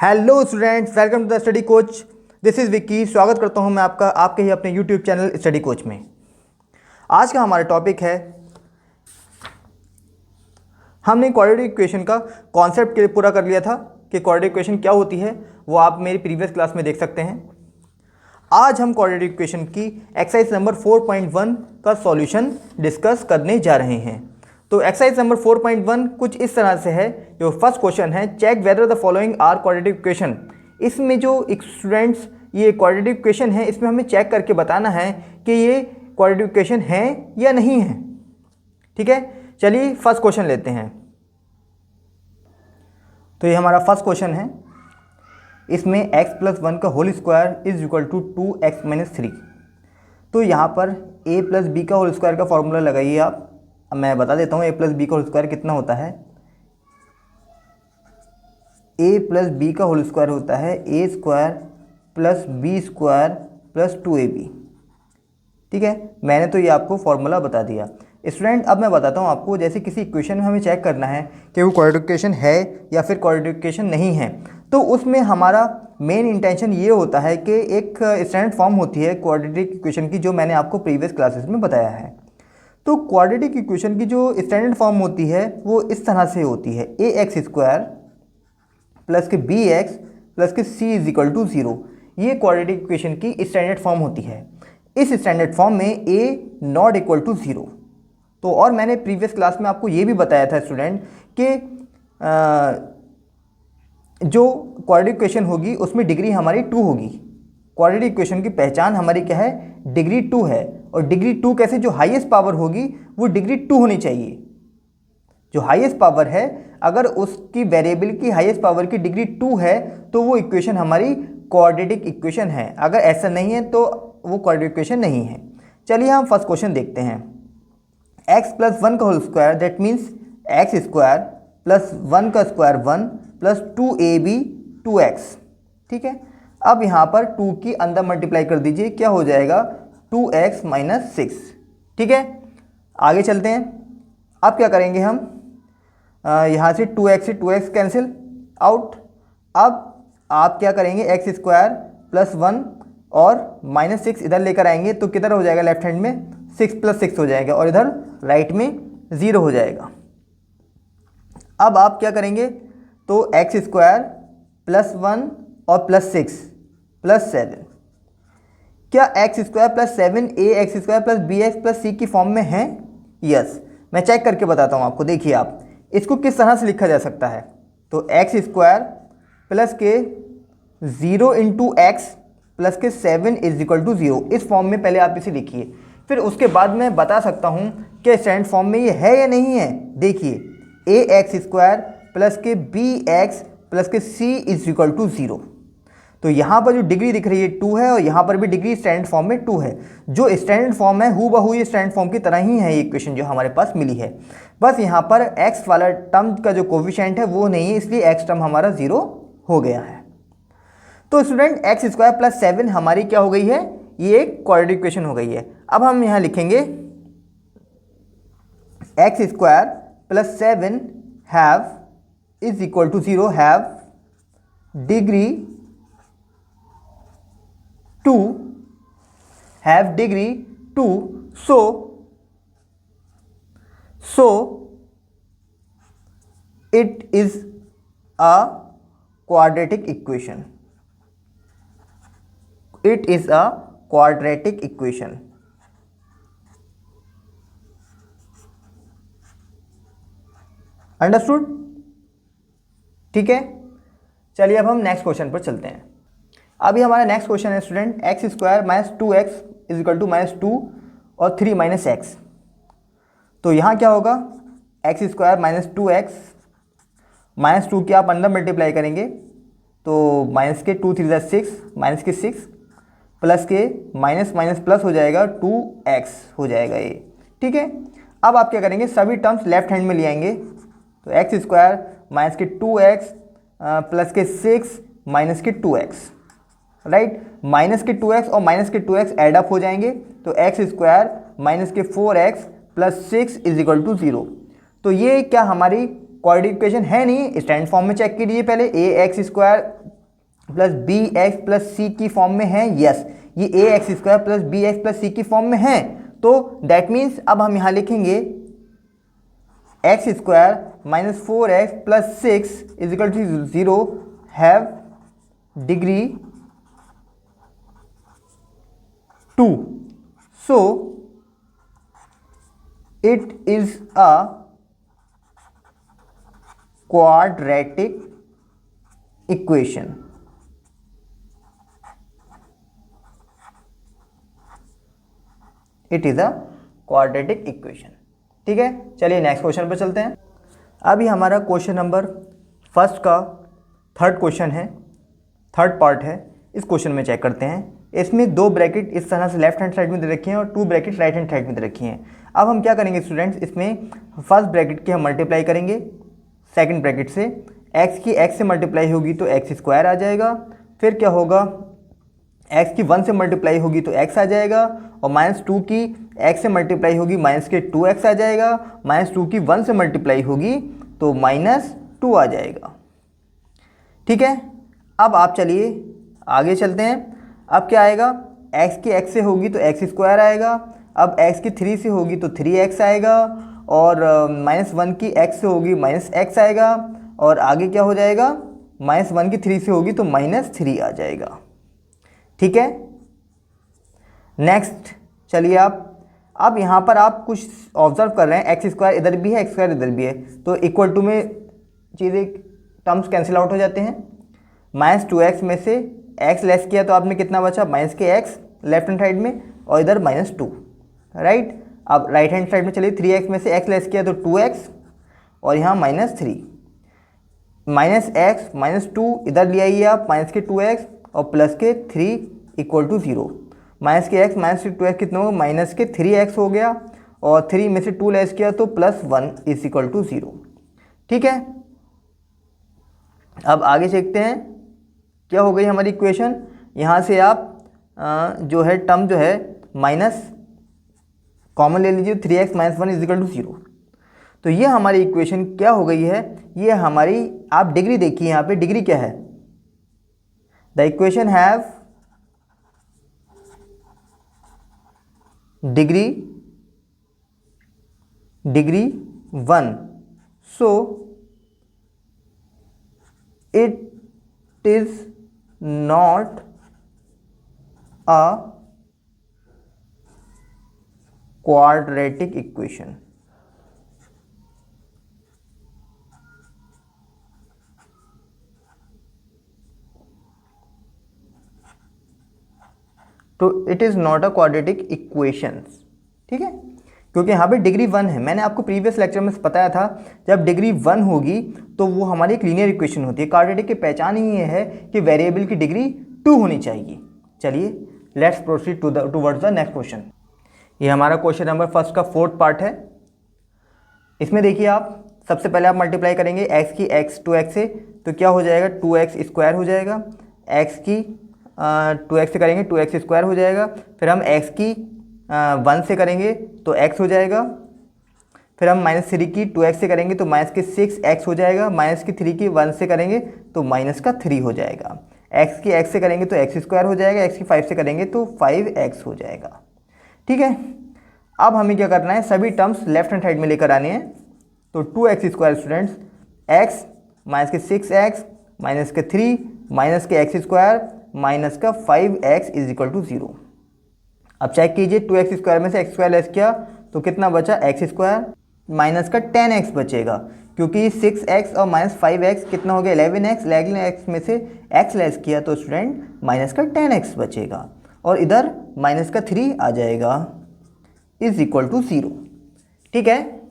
Hello students, welcome to the study coach. This is Vicky. स्वागत करता हूं मैं आपका आपके ही अपने यूट्यूब चैनल स्टडी कोच में। आज का हमारा टॉपिक है, हमने क्वाड्रेटिक इक्वेशन का कॉन्सेप्ट पूरा कर लिया था कि क्वाड्रेटिक इक्वेशन क्या होती है, वो आप मेरी प्रीवियस क्लास में देख सकते हैं। आज हम क्वाड्रेटिक इक्वेशन की एक्सरसाइज नंबर 4.1 का सॉल्यूशन डिस्कस करने जा रहे हैं। तो एक्सरसाइज नंबर 4.1 कुछ इस तरह से है। जो फर्स्ट क्वेश्चन है, check whether the following are quadratic equation. इसमें जो स्टूडेंट्स ये क्वाड्रेटिक इक्वेशन है, इसमें हमें चेक करके बताना है कि ये क्वाड्रेटिक इक्वेशन है या नहीं है। ठीक है, चलिए फर्स्ट क्वेश्चन लेते हैं। तो ये हमारा फर्स्ट क्वेश्चन है। इसमें x + 1 का whole square is equal to 2x - 3। तो यहाँ पर a + b का होल स्क्वायर का फॉर्मूला लगाइए आप। अब मैं बता देता हूँ a + b का होल स्क्वायर कितना होता है। a + b का होल स्क्वायर होता है a² + b² + 2ab। ठीक है, मैंने तो ये आपको फॉर्मूला बता दिया। स्टूडेंट, अब मैं बताता हूँ आपको, जैसे किसी इक्वेशन में हमें चेक करना है कि वो क्वाड्रेटिक इक्वेशन है या फिर क्वाड्रेटिक इक्वेशन नहीं है, तो उसमें हमारा मेन इंटेंशन ये होता है कि एक स्टैंडर्ड फॉर्म होती है क्वाड्रेटिक इक्वेशन की, जो मैंने आपको प्रीवियस क्लासेस में बताया है। तो क्वाड्रेटिक इक्वेशन की जो स्टैंडर्ड फॉर्म होती है वो इस तरह से होती है, ax² + के bx + के c = 0। ये क्वाड्रेटिक इक्वेशन की स्टैंडर्ड फॉर्म होती है। इस स्टैंडर्ड फॉर्म में a ≠ 0। तो और मैंने प्रीवियस क्लास में आपको ये भी बताया था स्टूडेंट कि जो क्वाड्रेटिक इक्वेशन होगी उसमें डिग्री हमारी 2 होगी। क्वाड्रेटिक इक्वेशन की पहचान हमारी क्या है? डिग्री 2 है। और डिग्री 2 कैसे? जो हाईएस्ट पावर होगी वो डिग्री 2 होनी चाहिए। जो हाईएस्ट पावर है, अगर उसकी वेरिएबल की हाईएस्ट पावर की डिग्री 2 है तो वो इक्वेशन हमारी क्वाड्रेटिक इक्वेशन है। अगर ऐसा नहीं है तो वो क्वाड्रेटिक इक्वेशन नहीं है। चलिए हम फर्स्ट क्वेश्चन देखते हैं। x + 1 का whole square, that means x² + 1 का स्क्वायर 1 + 2ab 2x। ठीक है, अब यहाँ पर 2 की अंदर मल्टीप्लाई कर दीजिए, क्या हो जाएगा? 2x - 6। ठीक है, आगे चलते हैं। अब क्या करेंगे हम? यहाँ से 2x से 2x कैंसिल आउट। अब आप क्या करेंगे? x² + 1 और -6 इधर लेकर आएंगे तो किधर हो जाएगा? लेफ्ट हैंड में 6 + 6 हो जाएगा और इधर राइट में 0 हो जाएगा। अब आप क्या करेंगे? तो x² + 1 और +6 + 7। क्या x² + 7 ax² + bx + c की फॉर्म में है? यस, मैं चेक करके बताता हूँ आपको। देखिए आप इसको किस तरह से लिखा जा सकता है। तो x² + के 0 × x + के 7 = 0, इस फॉर्म में पहले आप इसे लिखिए। फिर उसके बाद मैं बता सकता हूँ कि स्टैंडर्ड फॉर्म में ये है या नहीं है। देखिए, ax² + के bx + के c = 0। तो यहाँ पर जो डिग्री दिख रही है 2 है और यहाँ पर भी डिग्री स्टैंडर्ड फॉर्म में 2 है। जो स्टैंडर्ड फॉर्म है हूबहू ये स्टैंडर्ड फॉर्म की तरह ही है। ये इक्वेशन जो हमारे पास मिली है, बस यहाँ पर x वाला टर्म का जो कोफिशिएंट है वो नहीं है, इसलिए x टर्म हमारा 0 हो गया है। तो स्टूडेंट, x² + 7 हमारी क्या हो गई है? ये एक क्वाड्रेटिक इक्वेशन हो गई है। अब हम यहाँ लिखेंगे x² + 7 have = 0 have degree 2 have degree 2, so it is a quadratic equation. It is a quadratic equation. Understood? ठीक है, चलिए अब हम नेक्स्ट क्वेश्चन पर चलते हैं। अभी हमारा नेक्स्ट क्वेश्चन है स्टूडेंट, x² - 2x = -2 और 3 - x। तो यहाँ क्या होगा? x² - 2x -2 की आप अंदर मल्टीप्लाई करेंगे तो माइनस के 2 × 3 = 6, माइनस के 6 प्लस के माइनस माइनस प्लस हो जाएगा 2x हो जाएगा ये। ठीक है, अब आप क्या करेंगे? सभी टर्म्स लेफ्ट हैंड में ले आएंगे। तो x² - के 2x प्लस के 6 माइनस के 2x, राइट। माइनस के 2x और माइनस के 2x एड अप हो जाएंगे तो x² - के 4x + 6 = 0। तो ये क्या हमारी क्वाड्रेटिक इक्वेशन है? नहीं, स्टैंडर्ड फॉर्म में चेक कीजिए पहले। ax² plus B X plus C की फॉर्म में है, यस ये A X square plus B X plus C की फॉर्म में है। तो दैट मीन्स अब हम यहाँ लिखेंगे x square minus 4x plus 6 is equal to 0 have degree 2, so it is a quadratic equation। It is a quadratic equation. ठीक है, चलिए नेक्स्ट क्वेश्चन पर चलते हैं। अभी हमारा क्वेश्चन नंबर फर्स्ट का थर्ड क्वेश्चन है, थर्ड पार्ट है। इस क्वेश्चन में चेक करते हैं। इसमें दो ब्रैकेट इस तरह से लेफ्ट हैंड साइड में दे रखी हैं और to bracket right hand side में दे रखी हैं। अब हम क्या करेंगे स्टूडेंट्स, इसमें फर्स्ट ब्रैकेट के हम मल्टीप्लाई करेंगे सेकंड ब्रैकेट से। एक्स की एक्स से मल्टीप्लाई होगी तो एक्स स्क्वायर आ जाएगा। फिर क्या होगा, एक्स की 1 से मल्टीप्लाई होगी तो एक्स आ जाएगा, और -2 की एक्स से मल्टीप्लाई होगी माइनस के 2x आ जाएगा। -2 की 1 से मल्टीप्लाई होगी तो -2 आ जाएगा। ठीक है, अब आप चलिए आगे चलते हैं। अब क्या आएगा, x की x से होगी तो एक्स स्क्वायर आएगा। अब x की 3 से होगी तो 3x आएगा, और -1 की x से होगी -x आएगा, और आगे क्या हो जाएगा, -1 की 3 से होगी तो -3 आ जाएगा। ठीक है, नेक्स्ट चलिए आप, अब यहाँ पर आप कुछ ऑब्जर्व कर रहे हैं, एक्स स्क्वायर इधर भी है एक्स स्क्वायर इधर भी है, तो इक्वल टू में चीज़ें टर्म्स कैंसिल आउट हो जाते हैं। -2x में से x लेस किया तो आपने कितना बचा, माइनस के x लेफ्ट हैंड साइड में, और इधर -2, राइट। अब राइट हैंड साइड में चलिए 3x में से x लेस किया तो 2x, और यहाँ -3, -x -2 इधर ले आइए आप, माइनस के 2x और प्लस के 3 इक्वल टू 0। माइनस के x माइनस के 2x कितना होगा, माइनस के 3x हो गया, और 3 में से 2 लेस किया तो +1 इज इक्वल टू 0। ठीक है, अब आगे देखते हैं क्या हो गई हमारी इक्वेशन। यहाँ से आप जो है टर्म जो है माइनस कॉमन ले लीजिए, 3x minus 1 is equal to 0। तो ये हमारी इक्वेशन क्या हो गई है, ये हमारी, आप डिग्री देखिए यहाँ पे डिग्री क्या है, the equation have degree 1, so it is not a quadratic equation। तो it is not a quadratic equations. ठीक है, क्योंकि यहाँ पे डिग्री 1 है। मैंने आपको प्रीवियस लेक्चर में बताया था, जब डिग्री 1 होगी तो वो हमारी एक लीनियर इक्वेशन होती है। क्वाड्रेटिक की पहचान ही ये है कि वेरिएबल की डिग्री 2 होनी चाहिए। चलिए let's proceed towards the next question. ये हमारा क्वेश्चन नंबर फर्स्ट का फोर्थ पार्ट है। इसमें देखिए आप, सबसे पहले आप मल्टीप्लाई करेंगे एक्स की एक्स 2x से, तो क्या हो जाएगा, 2x स्क्वायर हो जाएगा। एक्स की 2x से करेंगे 2x स्क्वायर हो जाएगा। फिर हम x की 1 से करेंगे तो x हो जाएगा। फिर हम -3 की 2x से करेंगे तो माइनस के 6x हो जाएगा। माइनस की 3 की 1 से करेंगे तो -3 हो जाएगा। x की x से करेंगे तो x स्क्वायर हो जाएगा। x की 5 से करेंगे तो 5x हो जाएगा। ठीक है, अब हमें क्या करना है, सभी टर्म्स लेफ्ट हैंड साइड में लेकर आने हैं। तो 2x square students, x minus के 6x माइनस के 3 माइनस के x स्क्वायर माइनस का 5x इज इक्वल टू 0। अब चेक कीजिए, 2x स्क्वायर में से x स्क्वायर लेस किया तो कितना बचा, x स्क्वायर माइनस का 10x बचेगा, क्योंकि 6x और माइनस 5x कितना हो गया, 11x। 11x में से x लेस किया तो स्टूडेंट माइनस का 10x बचेगा, और इधर माइनस का 3 आ जाएगा इज इक्वल टू 0। ठीक है,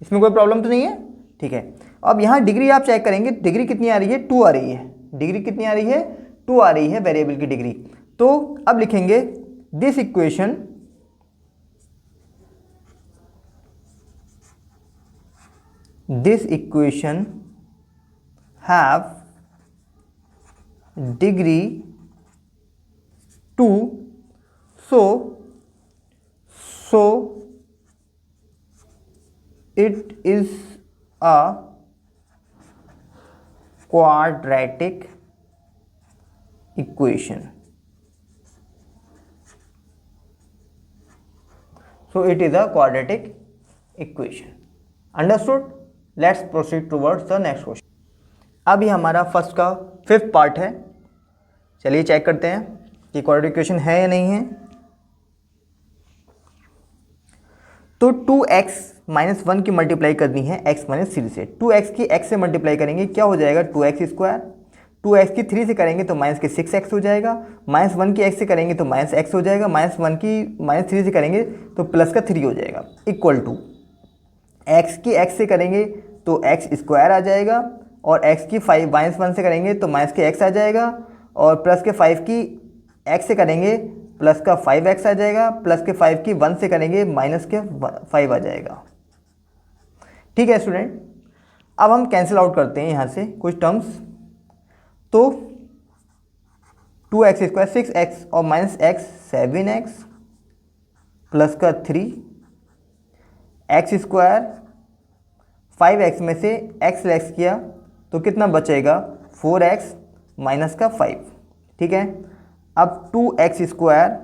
इसमें कोई प्रॉब्लम तो नहीं है। ठीक है, अब यहाँ डिग्री आप चेक करेंगे, डिग्री कितनी आ रही है, 2 आ रही है। डिग्री कितनी आ रही है, 2 आ रही है वेरिएबल की डिग्री। तो अब लिखेंगे this equation have degree 2, so it is a quadratic equation. So it is a quadratic equation. Understood? Let's proceed towards the next question. अब ये हमारा फर्स्ट का 5th पार्ट है. चलिए चेक करते हैं कि क्वाड्रेटिक इक्वेशन है या नहीं है. तो 2x माइनस 1 की मल्टीप्लाई करनी है x माइनस 3 से. 2x की x से मल्टीप्लाई करेंगे क्या हो जाएगा 2x स्क्वायर. 2x की 3 से करेंगे तो माइनस के 6x हो जाएगा. माइनस 1 की x से करेंगे तो माइनस x हो जाएगा. माइनस 1 की माइनस 3 से करेंगे तो प्लस का 3 हो जाएगा. इक्वल टू x की x से करेंगे तो x स्क्वायर आ जाएगा और x की 5 माइनस 1 से करेंगे तो माइनस के x आ जाएगा और प्लस के 5 की x से करेंगे प्लस का 5x आ जाएगा. प्लस के 5 की 1 से करेंगे माइनस के 5 आ जाएगा. ठीक है स्टूडेंट. अब हम कैंसिल आउट करते हैं यहाँ से कुछ टर्म्स. तो 2x स्क्वायर 6x और माइनस x 7x प्लस का 3 x स्क्वायर 5x में से x लेस किया तो कितना बचेगा 4x माइनस का 5. ठीक है. अब 2x स्क्वायर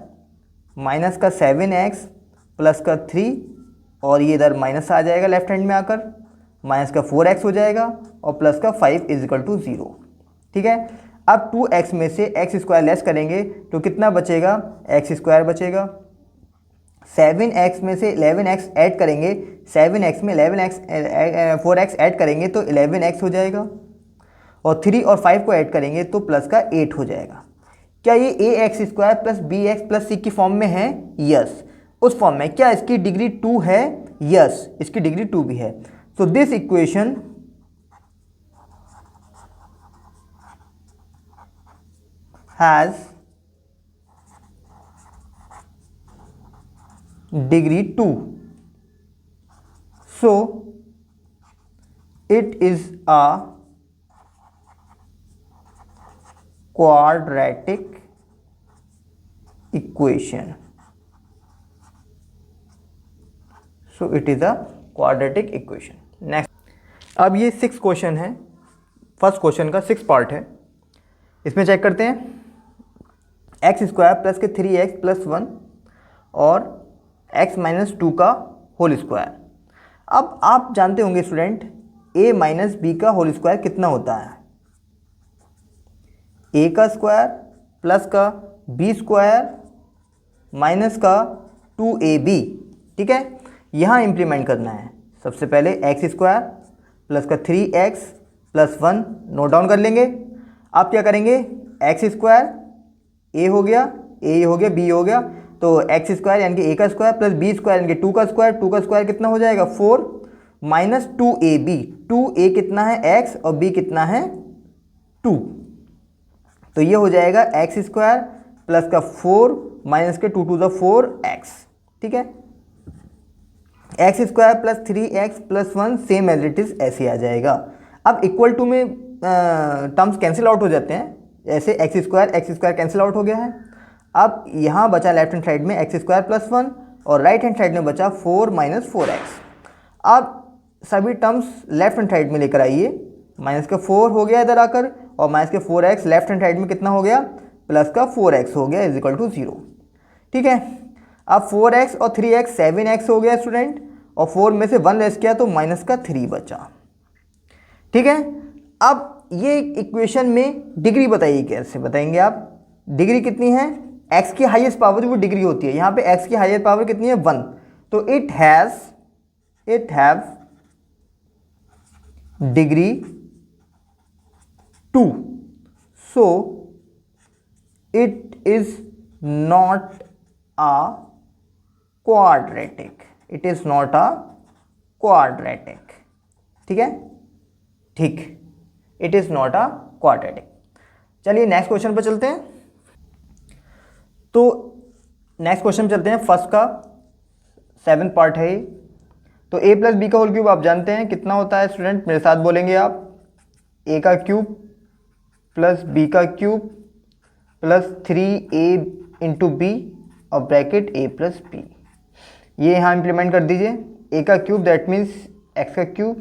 माइनस का 7x प्लस का 3 और ये इधर माइनस आ जाएगा लेफ्ट हैंड में आकर माइनस का 4x हो जाएगा और प्लस का 5 इज इक्वल टू 0. ठीक है. अब 2x में से x स्क्वायर लेस करेंगे तो कितना बचेगा x स्क्वायर बचेगा. 7x में से 11x ऐड करेंगे 7x में 11x 4x ऐड करेंगे तो 11x हो जाएगा और 3 और 5 को ऐड करेंगे तो प्लस का 8 हो जाएगा. क्या ये ax square plus bx plus c की फॉर्म में है. यस. उस फॉर्म में क्या इसकी डिग्री 2 है. यस इसकी डिग्री 2 भी है. So this equation has degree 2. So it is a quadratic equation. So it is a quadratic equation. Next. अब ये 6 क्वेश्चन है. फर्स्ट क्वेश्चन का 6 पार्ट है. इसमें चेक करते हैं. एक्स स्क्वायर प्लस के 3x प्लस 1 और x माइनस 2 का होल स्क्वायर. अब आप जानते होंगे स्टूडेंट a माइनस बी का होल स्क्वायर कितना होता है. a का स्क्वायर प्लस का b स्क्वायर माइनस का 2ab. ठीक है. यहाँ इम्प्लीमेंट करना है. सबसे पहले एक्स स्क्वायर प्लस का 3x प्लस 1 नोट डाउन कर लेंगे. आप क्या करेंगे एक्स स्क्वायर a हो गया b हो गया तो एक्स स्क्वायर यानी कि a का स्क्वायर प्लस b स्क्वायर यानी कि 2 का स्क्वायर कितना हो जाएगा 4 माइनस 2ab. 2a कितना है x और b कितना है 2. तो ये हो जाएगा एक्स स्क्वायर प्लस का 4 माइनस के 2 टू द 4x. ठीक है. X square plus 3x plus 1 same as it is ऐसे आ जाएगा. अब इक्वल टू में टर्म्स कैंसिल आउट हो जाते हैं. ऐसे एक्स स्क्वायर कैंसिल आउट हो गया है. अब यहाँ बचा लेफ्ट हैंड साइड में एक्स स्क्वायर प्लस 1 और राइट हैंड साइड में बचा 4 माइनस 4x. अब सभी टर्म्स लेफ्ट हैंड साइड में लेकर आइए. माइनस का 4 हो गया इधर आकर और माइनस के 4x लेफ्ट हैंड साइड में कितना हो गया प्लस का 4x हो गया इज इक्वल टू 0. ठीक है. अब 4x और 3x 7x हो गया स्टूडेंट और 4 में से 1 लेस किया तो माइनस का 3 बचा. ठीक है. अब ये इक्वेशन में डिग्री बताइए. कैसे बताएंगे आप. डिग्री कितनी है x की हाईएस्ट पावर जो वो डिग्री होती है. यहाँ पे x की हाईएस्ट पावर कितनी है 1. तो it have degree 2. So it is not a quadratic. It is not a quadratic. ठीक है. ठीक. It is not a quadratic. चलिए नेक्स्ट क्वेश्चन पर चलते हैं. तो नेक्स्ट क्वेश्चन चलते हैं. फर्स्ट का 7th पार्ट है. तो a प्लस बी का होल क्यूब आप जानते हैं कितना होता है स्टूडेंट. मेरे साथ बोलेंगे आप. a का क्यूब प्लस बी का cube plus 3a into B और ब्रैकेट a प्लस बी. ये यहाँ इम्प्लीमेंट कर दीजिए. a का क्यूब दैट मीन्स x का क्यूब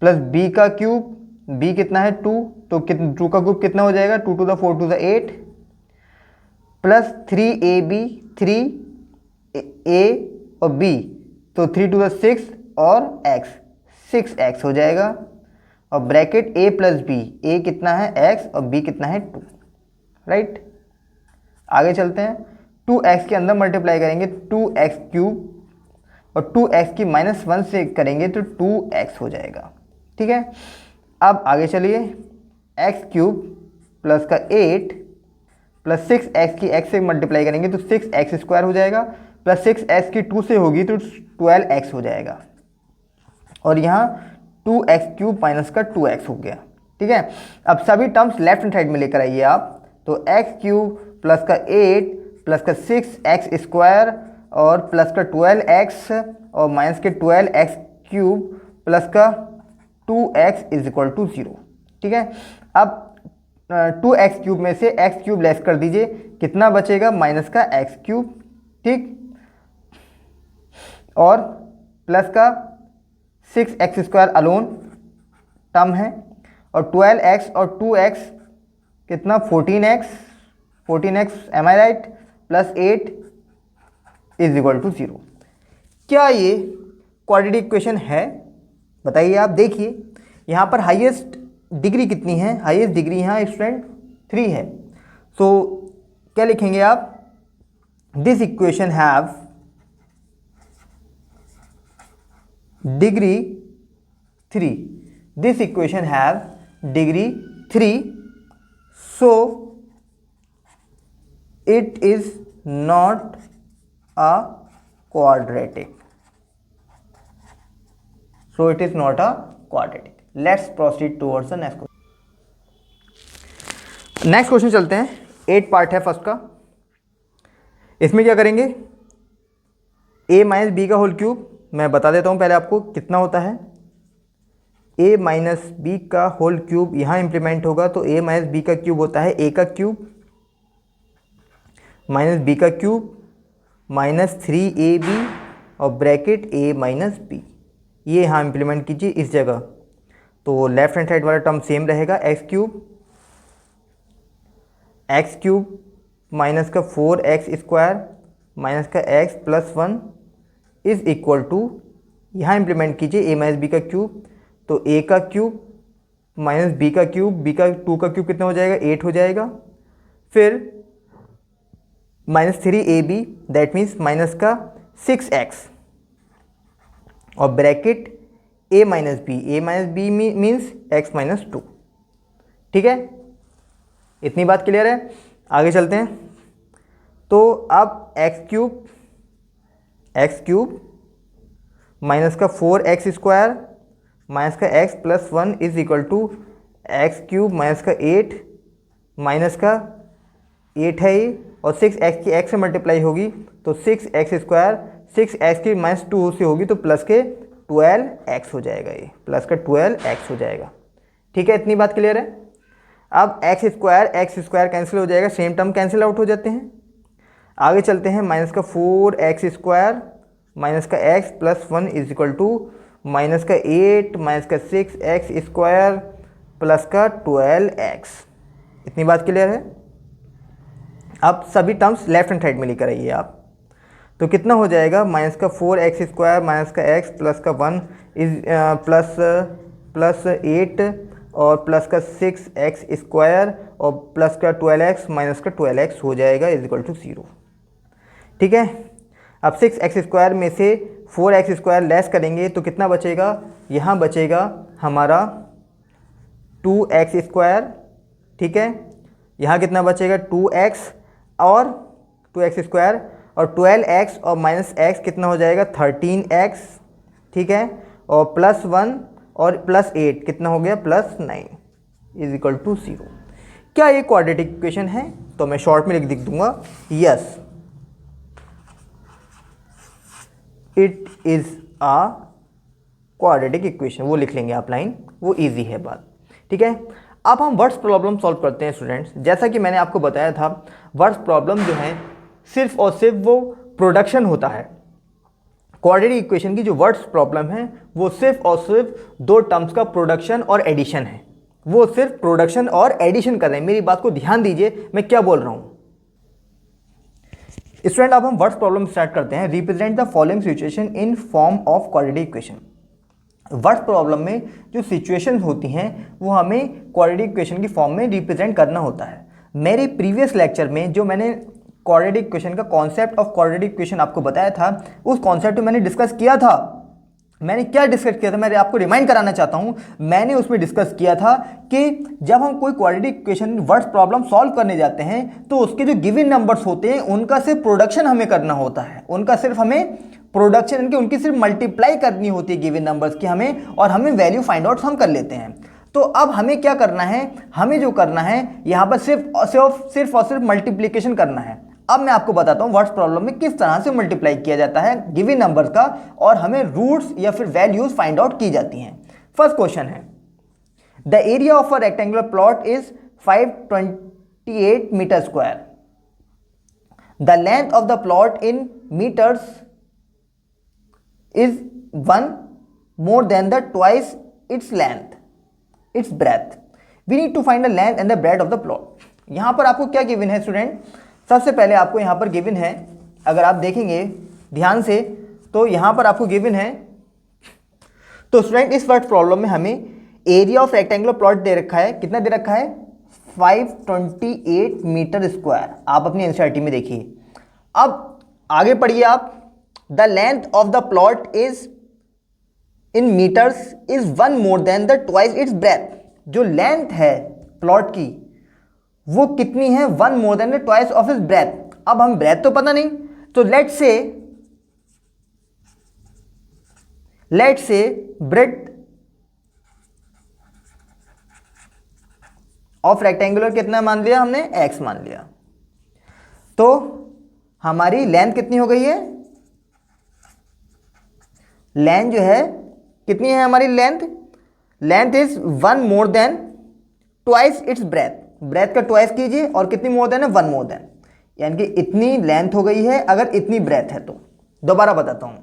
प्लस b का क्यूब बी कितना है 2, तो 2 का क्यूब कितना हो जाएगा 2 to the 4 to the 8 plus 3ab 3a और b, तो 3 to the 6 और x 6x हो जाएगा। और bracket a plus B, a कितना है x और b कितना है 2, राइट। आगे चलते हैं, 2x के अंदर मल्टीप्लाई करेंगे 2x क्यूब और 2x की -1 से करेंगे तो 2x हो जाएगा, ठीक है। अब आगे चलिए, x क्यूब प्लस का 8 प्लस 6x की x से मल्टीप्लाई करेंगे तो 6x² हो जाएगा, प्लस 6x की 2 से होगी तो 12x हो जाएगा। और यहाँ 2x क्यूब माइनस का 2x हो गया, ठीक है। अब सभी टर्म्स लेफ्ट हैंड साइड में लेकर आइए आप, तो x क्यूब प्लस का 8 प्लस का 6x² और प्लस का 12x और माइनस के 12x क्यूब प्लस का 2x इज इक्वल टू 0, ठीक है। अब 2x क्यूब में से x क्यूब लेस कर दीजिए, कितना बचेगा माइनस का x क्यूब, ठीक, और प्लस का 6x² अलोन टर्म है और 12x और 2x कितना 14x am I right, plus 8 is equal to 0। क्या ये क्वाड्रेटिक इक्वेशन है, बताइए आप। देखिए यहाँ पर हाईएस्ट डिग्री कितनी है, हाईएस्ट डिग्री यहाँ स्टूडेंट 3 है। सो क्या लिखेंगे आप, this equation have degree 3, this equation have degree 3, so it is not a quadratic, so it is not a quadratic. Let's proceed towards the next question. Next question चलते हैं, 8 part है first का। इसमें क्या करेंगे, a माइनस बी का whole cube, मैं बता देता हूं पहले आपको कितना होता है। a माइनस बी का होल क्यूब यहां इंप्लीमेंट होगा तो a माइनस बी का क्यूब होता है a का क्यूब माइनस बी का क्यूब माइनस 3ab और ब्रैकेट a माइनस बी, ये यहाँ इम्प्लीमेंट कीजिए इस जगह, तो लेफ्ट हैंड साइड वाला टर्म सेम रहेगा, x क्यूब माइनस का 4x² माइनस का x plus 1 is equal to, यहाँ इम्प्लीमेंट कीजिए a माइनस बी का क्यूब, तो a का क्यूब माइनस b का क्यूब, b का 2 का क्यूब कितना हो जाएगा 8 हो जाएगा, फिर minus 3ab that means minus का 6x और bracket a minus B means x minus 2, ठीक है। इतनी बात क्लियर है। आगे चलते हैं, तो अब x क्यूब माइनस का 4x² माइनस का x plus 1 is equal to x cube minus का 8 माइनस का 8 है ये, और 6x की x से मल्टीप्लाई होगी तो 6x² 6x की -2 से होगी तो प्लस के 12x हो जाएगा, ये प्लस का 12x हो जाएगा, ठीक है। इतनी बात क्लियर है। अब x² कैंसिल हो जाएगा, सेम टर्म कैंसिल आउट हो जाते हैं। आगे चलते हैं, माइनस का 4x² माइनस का x plus 1 is equal to minus का 8 माइनस का 6x² प्लस का 12x। इतनी बात क्लियर है। अब सभी टर्म्स लेफ्ट हैंड साइड में लेकर आइए आप, तो कितना हो जाएगा माइनस का 4x² माइनस का x प्लस का 1 इज प्लस 8 और प्लस का 6x² और प्लस का 12x माइनस का 12x हो जाएगा इज इक्वल टू 0, ठीक है। अब 6x² में से 4x² लेस करेंगे तो कितना बचेगा, यहाँ बचेगा हमारा 2x², ठीक है। यहाँ कितना बचेगा 2x और 2x² और 12x और माइनस x कितना हो जाएगा 13x, ठीक है। और प्लस 1 और प्लस 8 कितना हो गया प्लस 9 इज इक्वल टू 0। क्या ये क्वाड्रेटिक इक्वेशन है, तो मैं शॉर्ट में लिख दूंगा yes it is a quadratic equation, वो लिख लेंगे आप लाइन, वो इजी है बात, ठीक है। अब हम वर्ड्स प्रॉब्लम सॉल्व करते हैं स्टूडेंट्स। जैसा कि मैंने आपको बताया था, वर्ड्स प्रॉब्लम जो है सिर्फ और सिर्फ वो प्रोडक्शन होता है। क्वाड्रेटिक इक्वेशन की जो वर्ड्स प्रॉब्लम है वो सिर्फ और सिर्फ दो टर्म्स का प्रोडक्शन और एडिशन है, वो सिर्फ प्रोडक्शन और एडिशन कर रहे हैं। मेरी बात को ध्यान दीजिए, मैं क्या बोल रहा हूँ। स्टूडेंट, अब हम वर्ड्स प्रॉब्लम स्टार्ट करते हैं। Represent the following situation in form of quadratic equation. Words problem में जो सिचुएशन होती हैं वो हमें क्वाड्रेटिक इक्वेशन की फॉर्म में रिप्रेजेंट करना होता है। मेरे प्रीवियस लेक्चर में जो मैंने क्वाड्रेटिक इक्वेशन का कॉन्सेप्ट ऑफ क्वाड्रेटिक इक्वेशन आपको बताया था, उस कॉन्सेप्ट में मैंने डिस्कस किया था। मैंने क्या डिस्कस किया था, मैं आपको रिमाइंड कराना चाहता हूं। मैंने उसमें डिस्कस किया था कि जब हम कोई quadratic equation words problem solve करने जाते हैं तो उसके जो गिवन नंबर्स होते हैं उनका सिर्फ प्रोडक्शन हमें करना होता है। उनका सिर्फ हमें प्रोडक्शन उनकी सिर्फ मल्टीप्लाई करनी होती है गिवन नंबर्स की हमें, और हमें वैल्यू फाइंड आउट हम कर लेते हैं। तो अब हमें क्या करना है, हमें जो करना है यहाँ पर सिर्फ और सिर्फ मल्टीप्लीकेशन करना है। अब मैं आपको बताता हूं वर्ड्स प्रॉब्लम में किस तरह से मल्टीप्लाई किया जाता है गिवन नंबर्स का, और हमें रूट्स या फिर वैल्यूज फाइंड आउट की जाती हैं। फर्स्ट क्वेश्चन है, the area of a rectangular plot is 528 metre square. The length of the plot in metres is 1 more than the twice its length, its breadth. We need to find the length and the breadth of the plot. यहां पर आपको क्या given है student? सबसे पहले आपको यहां पर गिवन है, अगर आप देखेंगे ध्यान से तो यहां पर आपको गिवन है। तो स्टूडेंट इस वर्ड प्रॉब्लम में हमें एरिया ऑफ रेक्टेंगुलर प्लॉट दे रखा है। कितना दे रखा है? 528 मीटर स्क्वायर। आप अपनी एनसीईआरटी में देखिए। अब आगे पढ़िए आप, the length of the plot is in metres is 1 more than the twice its breadth। जो लेंथ है प्लॉट की वो कितनी है? 1 more than the twice of its breadth। अब हम ब्रेथ तो पता नहीं, तो let's say breath of rectangular कितना मान लिया हमने? x मान लिया। तो हमारी लेंथ कितनी हो गई है? लेंथ जो है कितनी है हमारी length? Length is 1 more than twice its breadth। Breadth का ट्वाइस कीजिए, और कितनी मोर देन है? 1 more than, यानी कि इतनी लेंथ हो गई है अगर इतनी ब्रेथ है तो। दोबारा बताता हूं,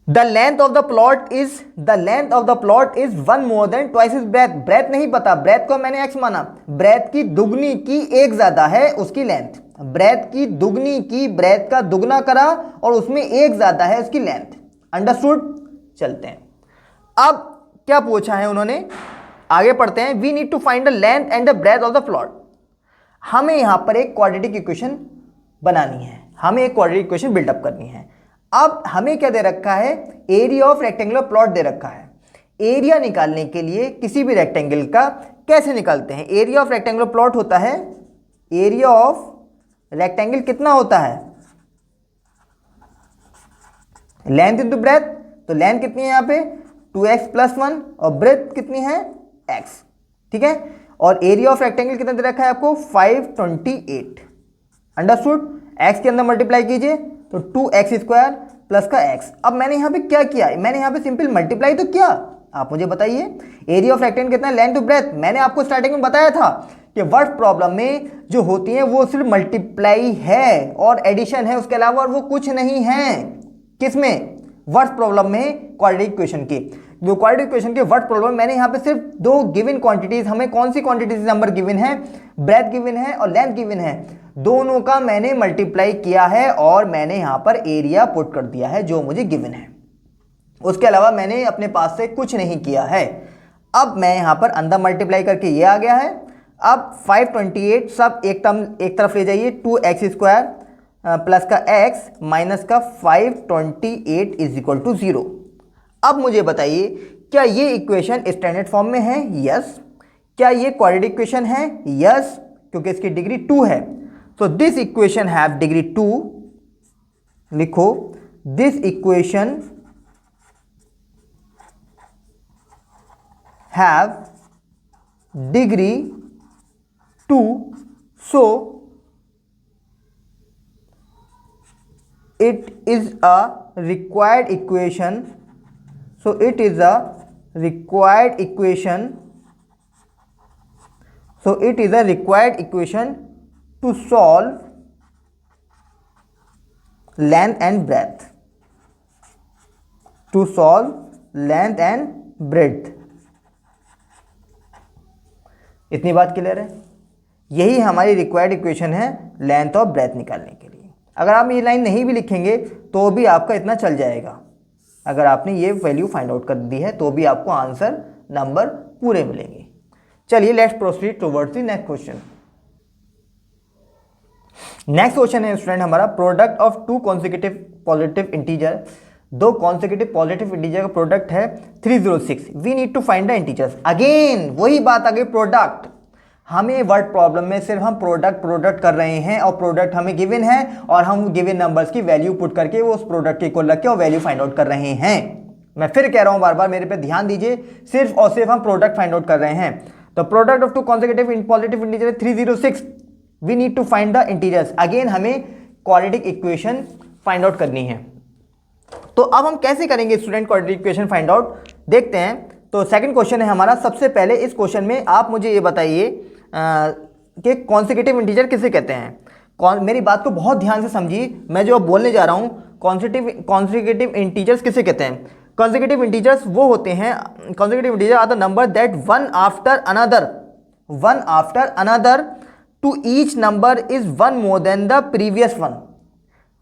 the length of the plot is 1 more than twice its breadth। Breadth नहीं पता, ब्रेथ को मैंने x माना, ब्रेथ की दुगनी की एक ज्यादा है उसकी लेंथ। ब्रेथ की दुगनी की ब्रेथ का दुगना करा और उसमें एक ज्यादा है उसकी लेंथ। अंडरस्टूड? चलते हैं। अब क्या पूछा है उन्होंने, आगे पढ़ते हैं। We need to find the length and the breadth of the plot. हमें यहां पर एक क्वाड्रेटिक इक्वेशन बनानी है, हमें एक क्वाड्रेटिक इक्वेशन बिल्डअप करनी है। अब हमें क्या दे रखा है? एरिया ऑफ रेक्टेंगुलर प्लॉट दे रखा है। एरिया निकालने के लिए किसी भी रेक्टेंगल का कैसे निकालते हैं? एरिया ऑफ रेक्टेंगुलर प्लॉट होता है, एरिया ऑफ रेक्टेंगल कितना होता है? Length into breadth. तो लेंथ कितनी है यहाँ पे? 2x + 1, और ब्रेथ कितनी है? x। ठीक है, और एरिया ऑफ रेक्टेंगल कितना दे रखा है आपको? 528। अंडरस्टूड? x के अंदर मल्टीप्लाई कीजिए तो 2x² प्लस का x। अब मैंने यहाँ पे क्या किया? मैंने यहाँ पे सिंपल मल्टीप्लाई तो किया। आप मुझे बताइए एरिया ऑफ रेक्टेंगल कितना है? Length to breadth. मैंने आपको स्टार्टिंग में बताया था कि वर्ड प्रॉब्लम में जो होती है वो सिर्फ मल्टीप्लाई है और एडिशन है, उसके अलावा और वो कुछ नहीं है। किसमें? वर्ड प्रॉब्लम में क्वाड्रेटिक इक्वेशन के। जो क्वाड्रेटिक इक्वेशन के वर्ड प्रॉब्लम, मैंने यहाँ पे सिर्फ दो गिवन क्वांटिटीज, हमें कौन सी क्वांटिटीज नंबर गिवन है? ब्रेथ गिवन है और लेंथ गिवन है। दोनों का मैंने मल्टीप्लाई किया है और मैंने यहाँ पर एरिया पुट कर दिया है जो मुझे गिवन है। उसके अलावा मैंने अपने पास से कुछ नहीं किया है। अब मैं यहाँ पर अंदर मल्टीप्लाई करके ये आ गया है। अब 528 सब एक तरफ ले जाइए, 2x² प्लस का x माइनस का 528 इज इक्वल टू 0। अब मुझे बताइए क्या ये इक्वेशन स्टैंडर्ड फॉर्म में है? यस। क्या ये क्वाड्रेटिक इक्वेशन है? यस, क्योंकि इसकी डिग्री 2 है। So this equation have degree 2। लिखो, this equation have degree 2, so it is a required equation, so it is a required equation, so it is a required equation to solve length and breadth, to solve length and breadth। इतनी बात clear है? यही हमारी required equation है length of breath निकालने के लिए। अगर आप ये लाइन नहीं भी लिखेंगे तो भी आपका इतना चल जाएगा। अगर आपने ये वैल्यू फाइंड आउट कर दी है तो भी आपको आंसर नंबर पूरे मिलेंगे। चलिए let's proceed towards the next question. Next question है स्टूडेंट हमारा, product of two consecutive positive integer. दो कॉन्सेक्यूटिव पॉजिटिव इंटीजर का प्रोडक्ट है 306। We need to find the integers. Again वही बात आ गई, प्रोडक्ट। हमें वर्ड प्रॉब्लम में सिर्फ हम प्रोडक्ट कर रहे हैं और प्रोडक्ट हमें गिवन है और हम गिवन नंबर्स की वैल्यू पुट करके वो उस प्रोडक्ट के इक्वल रख के और वैल्यू फाइंड आउट कर रहे हैं। मैं फिर कह रहा हूं, बार बार मेरे पे ध्यान दीजिए, सिर्फ और सिर्फ हम प्रोडक्ट फाइंड आउट कर रहे हैं। तो product of two consecutive positive integer 306। We need to find the integers. Again हमें क्वाड्रेटिक इक्वेशन फाइंड आउट करनी है। तो अब हम कैसे करेंगे student quadratic equation find out, देखते हैं। तो सेकंड क्वेश्चन है हमारा। सबसे पहले इस क्वेश्चन में आप मुझे ये बताइए कि कॉन्सेक्यूटिव इंटीजर किसे कहते हैं। मेरी बात को बहुत ध्यान से समझिए, मैं जो अब बोलने जा रहा हूं, कॉन्सेक्यूटिव इंटीजर्स किसे कहते हैं। कॉन्सेक्यूटिव इंटीजर्स वो होते हैं, consecutive integer are the number that one after another to each number is one more than the previous one.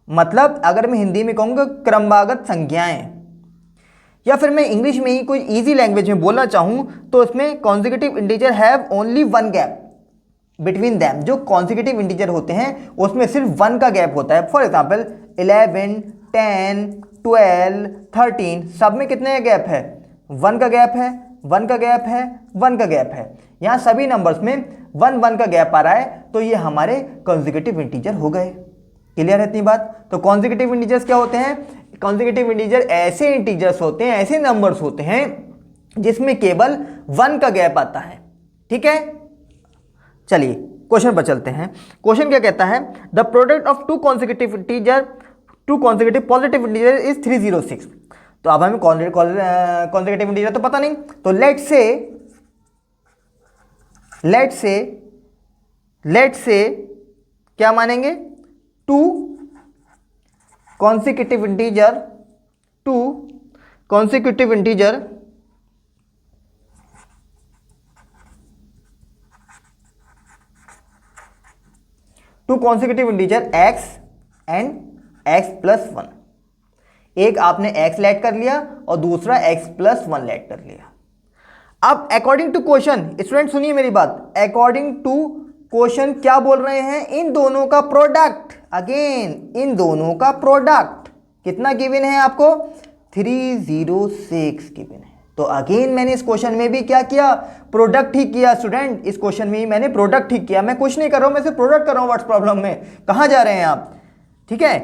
मतलब अगर मैं हिंदी में कहूँगा क्रमवागत संख्याएं, या फिर मैं इंग्लिश में ही कोई इजी लैंग्वेज में बोलना चाहूँ तो उसमें consecutive integer have only one gap between them. जो कॉन्सेक्यूटिव इंटीजर होते हैं उसमें सिर्फ वन का गैप होता है। फॉर एग्जाम्पल 11, 10, 12, 13, सब में कितने गैप है? वन का गैप है, वन का गैप है, वन का गैप है। यहाँ सभी नंबर्स में वन का गैप आ रहा है, तो ये हमारे कॉन्सेक्यूटिव इंटीजर हो गए। क्लियर है इतनी बात? तो कॉन्सेक्यूटिव इंटीजर्स क्या होते हैं? कॉन्सेक्यूटिव इंटीजर ऐसे इंटीजर्स होते हैं, ऐसे नंबर्स होते हैं जिसमें केवल वन का गैप आता है। ठीक है, चलिए क्वेश्चन पर चलते हैं। क्वेश्चन क्या कहता है? The product of two consecutive positive integer is 306। तो अब हमें कॉन्सेक्यूटिव इंटीजर तो पता नहीं, तो लेट्स से क्या मानेंगे? Two consecutive integer two consecutive integer x and x plus 1। एक आपने x लेट कर लिया और दूसरा x plus 1 लेट कर लिया। अब अकॉर्डिंग टू क्वेश्चन, स्टूडेंट सुनिए मेरी बात, अकॉर्डिंग टू क्वेश्चन क्या बोल रहे हैं? इन दोनों का प्रोडक्ट। अगेन इन दोनों का प्रोडक्ट कितना गिवन है आपको? 306 गिवन है। तो अगेन मैंने इस क्वेश्चन में भी क्या किया? प्रोडक्ट ही किया स्टूडेंट। इस क्वेश्चन में ही मैंने प्रोडक्ट ही किया। मैं कुछ नहीं कर रहा हूं, मैं सिर्फ प्रोडक्ट कर रहा हूं। व्हाट्स प्रॉब्लम में कहां जा रहे हैं आप? ठीक है,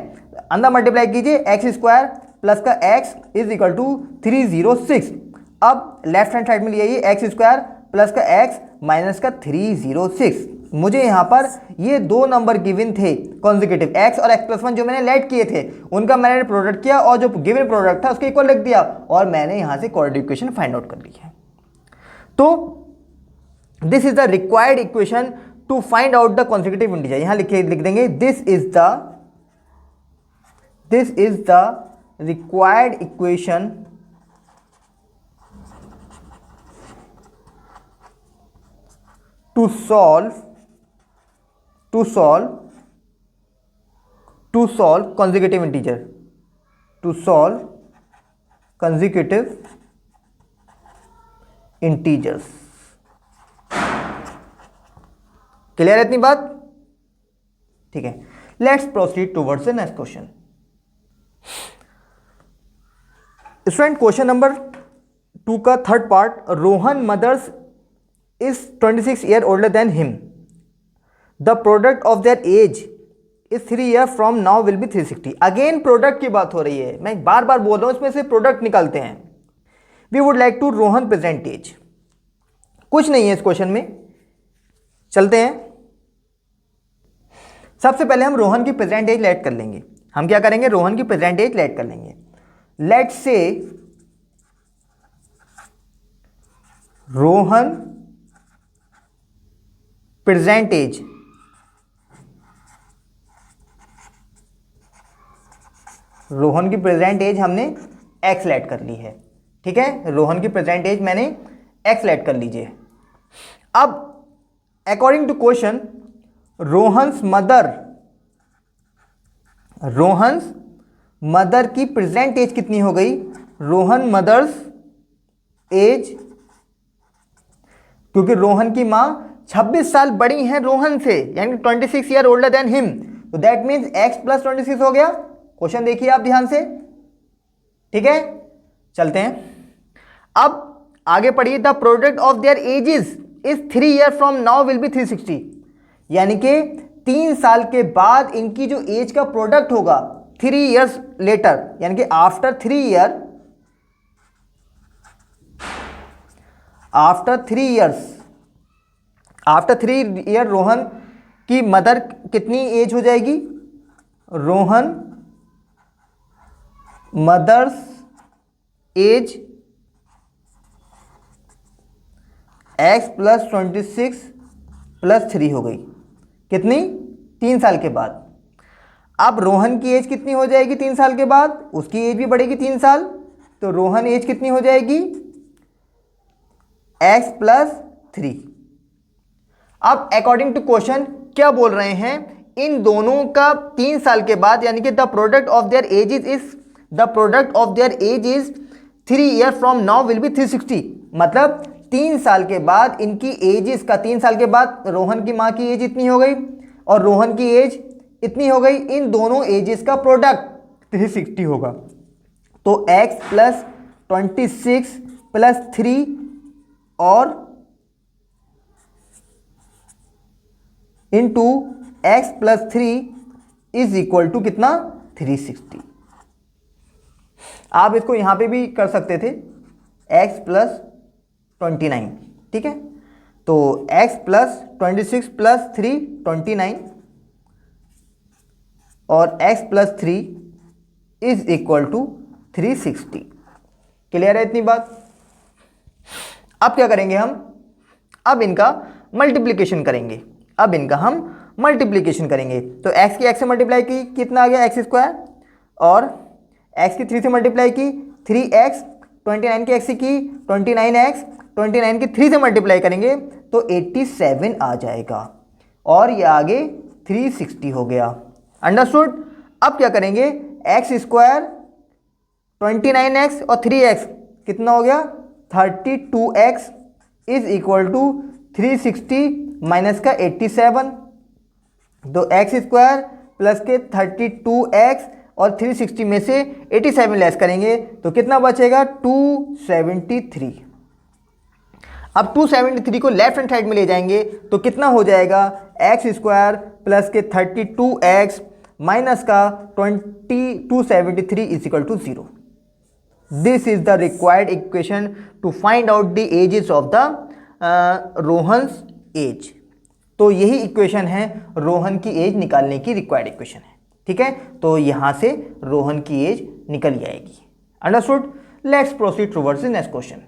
अंदर मल्टीप्लाई कीजिए, एक्स स्क्वायर प्लस का एक्स इज इक्वल टू 306। अब लेफ्ट हैंड साइड में ले आइए, एक्स स्क्वायर प्लस का एक्स माइनस का 306। मुझे यहाँ पर ये दो नंबर गिवन थे कॉन्सेक्यूटिव, x और x प्लस 1 जो मैंने लेट किए थे उनका मैंने प्रोडक्ट किया और जो गिवन प्रोडक्ट था उसके इक्वल लिख दिया और मैंने यहाँ से क्वाड्रेटिक इक्वेशन फाइंड आउट कर ली है। तो this is the required equation to find out the consecutive integer. यहाँ लिख देंगे this is the required equation to solve consecutive integer, to solve consecutive integers। Clear है इतनी बात? ठीक है, let's proceed towards the next question. Student question number 2 का third part, Rohan mother's is 26 year older than him. The product of their age is 3 year from now will be 360। Again product की बात हो रही है, मैं बार बार बोल रहा हूं, इसमें से प्रोडक्ट निकालते हैं। We would like to Rohan present age. कुछ नहीं है इस क्वेश्चन में, चलते हैं। सबसे पहले हम रोहन की प्रेजेंट एज लेट कर लेंगे। हम क्या करेंगे? रोहन की प्रेजेंट एज लेट कर लेंगे। Let's say Rohan present age, Rohan की प्रेजेंट एज हमने x लेट कर ली है। ठीक है, रोहन की प्रेजेंट एज मैंने x लेट कर लीजिए। अब according to question Rohan's mother की प्रेजेंट एज कितनी हो गई? रोहन मदर्स एज, क्योंकि रोहन की मां 26 साल बड़ी हैं रोहन से, यानी 26 ईयर ओल्डर देन हिम, तो दैट मीन्स x प्लस 26 हो गया। क्वेश्चन देखिए आप ध्यान से, ठीक है। चलते हैं अब आगे पढ़िए। The product of there edges is 3 year from now will be 360, यानी कि 3 साल के बाद इनकी जो एज का प्रोडक्ट होगा 3 ईयर्स लेटर, यानी कि आफ्टर 3 ईयर रोहन की मदर कितनी एज हो जाएगी? Rohan mother's age x plus 26 plus 3 हो गई, कितनी? 3 साल के बाद। अब रोहन की एज कितनी हो जाएगी 3 साल के बाद? उसकी एज भी बढ़ेगी 3 साल, तो रोहन एज कितनी हो जाएगी? x plus 3। अब अकॉर्डिंग टू क्वेश्चन क्या बोल रहे हैं? इन दोनों का 3 साल के बाद, यानी कि the product of their age is 3 year from now will be 360, मतलब 3 साल के बाद इनकी एजेस का, 3 साल के बाद रोहन की मां की एज इतनी हो गई और रोहन की एज इतनी हो गई, इन दोनों एजेस का प्रोडक्ट 360 होगा। तो x प्लस 26 प्लस 3 और into x plus 3 is equal to कितना? 360। आप इसको यहां पे भी कर सकते थे x प्लस 29, ठीक है। तो x प्लस 26 प्लस 3 29 और x plus 3 is equal to 360। Clear है इतनी बात? अब क्या करेंगे हम? अब इनका मल्टीप्लिकेशन करेंगे। तो x की x से मल्टीप्लाई की, कितना आ गया? x स्क्वायर, और x की 3 से मल्टीप्लाई की 3x, 29 की x की 29x, 29 की 3 से मल्टीप्लाई करेंगे तो 87 आ जाएगा, और ये आगे 360 हो गया। अंडरस्टूड? अब क्या करेंगे? x स्क्वायर 29x और 3x कितना हो गया? 32x is equal to 360 minus का 87, तो x स्क्वायर प्लस के 32x और 360 में से 87 लेस करेंगे तो कितना बचेगा? 273। अब 273 को लेफ्ट हैंड साइड में ले जाएंगे तो कितना हो जाएगा? x स्क्वायर प्लस के 32x माइनस का 273 is equal to 0। This is the required equation to find out the ages of the Rohan's age. तो यही इक्वेशन है रोहन की एज निकालने की, रिक्वायर्ड इक्वेशन है, ठीक है। तो यहां से रोहन की एज निकल जाएगी। Understood? Let's proceed towards the next question.